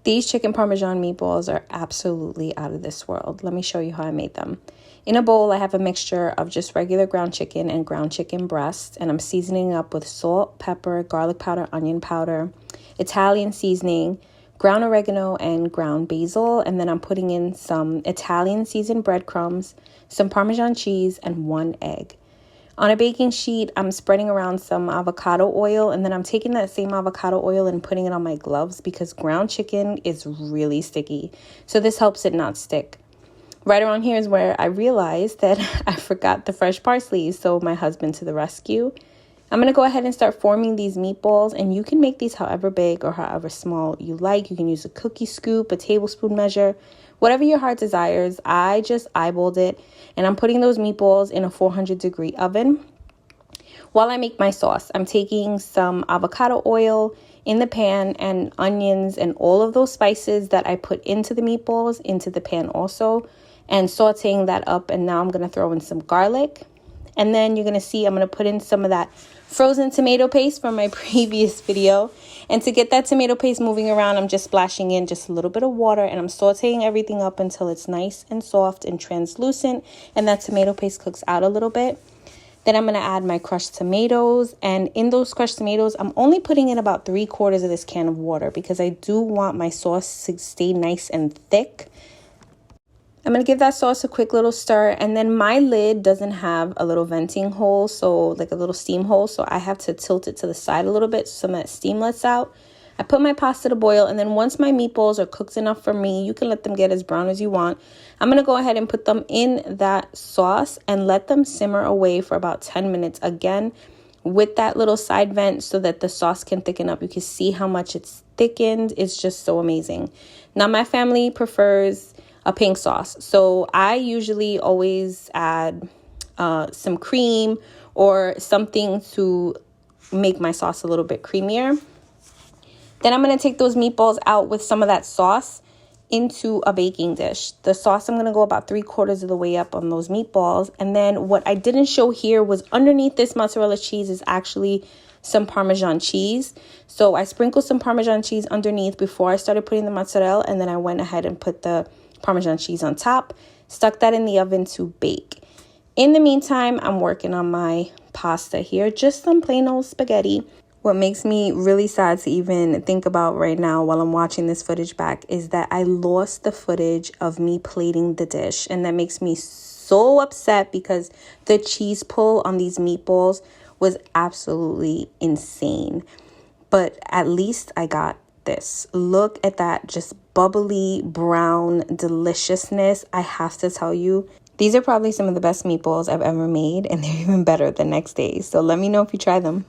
These chicken Parmesan meatballs are absolutely out of this world. Let me show you how I made them. In a bowl, I have a mixture of just regular ground chicken and ground chicken breast, and I'm seasoning up with salt, pepper, garlic powder, onion powder, Italian seasoning, ground oregano, and ground basil, and then I'm putting in some Italian seasoned breadcrumbs, some Parmesan cheese, and 1 egg. On a baking sheet, I'm spreading around some avocado oil, and then I'm taking that same avocado oil and putting it on my gloves because ground chicken is really sticky. So this helps it not stick. Right around here is where I realized that I forgot the fresh parsley, so my husband to the rescue. I'm going to go ahead and start forming these meatballs, and you can make these however big or however small you like. You can use a cookie scoop, a tablespoon measure, whatever your heart desires. I just eyeballed it, and I'm putting those meatballs in a 400-degree oven. While I make my sauce, I'm taking some avocado oil in the pan and onions and all of those spices that I put into the meatballs into the pan also, and sauteing that up. And now I'm going to throw in some garlic. And then you're going to see I'm going to put in some of that frozen tomato paste from my previous video. And to get that tomato paste moving around, I'm just splashing in just a little bit of water, and I'm sauteing everything up until it's nice and soft and translucent, and that tomato paste cooks out a little bit. Then I'm going to add my crushed tomatoes, and in those crushed tomatoes, I'm only putting in about 3/4 of this can of water because I do want my sauce to stay nice and thick. I'm going to give that sauce a quick little stir, and then my lid doesn't have a little venting hole, so like a little steam hole, so I have to tilt it to the side a little bit so some of that steam lets out. I put my pasta to boil, and then once my meatballs are cooked enough for me, you can let them get as brown as you want. I'm going to go ahead and put them in that sauce and let them simmer away for about 10 minutes again with that little side vent so that the sauce can thicken up. You can see how much it's thickened. It's just so amazing. Now, my family prefers a pink sauce, so I usually always add some cream or something to make my sauce a little bit creamier. Then I'm going to take those meatballs out with some of that sauce into a baking dish. The sauce, I'm going to go about 3/4 of the way up on those meatballs. And then what I didn't show here was underneath this mozzarella cheese is actually some Parmesan cheese. So I sprinkled some Parmesan cheese underneath before I started putting the mozzarella, and then I went ahead and put the Parmesan cheese on top, stuck that in the oven to bake. In the meantime, I'm working on my pasta here, just some plain old spaghetti. What makes me really sad to even think about right now while I'm watching this footage back is that I lost the footage of me plating the dish, and that makes me so upset because the cheese pull on these meatballs was absolutely insane. But at least I got this. Look at that just bubbly brown deliciousness. I have to tell you, these are probably some of the best meatballs I've ever made, and they're even better the next day. So let me know if you try them.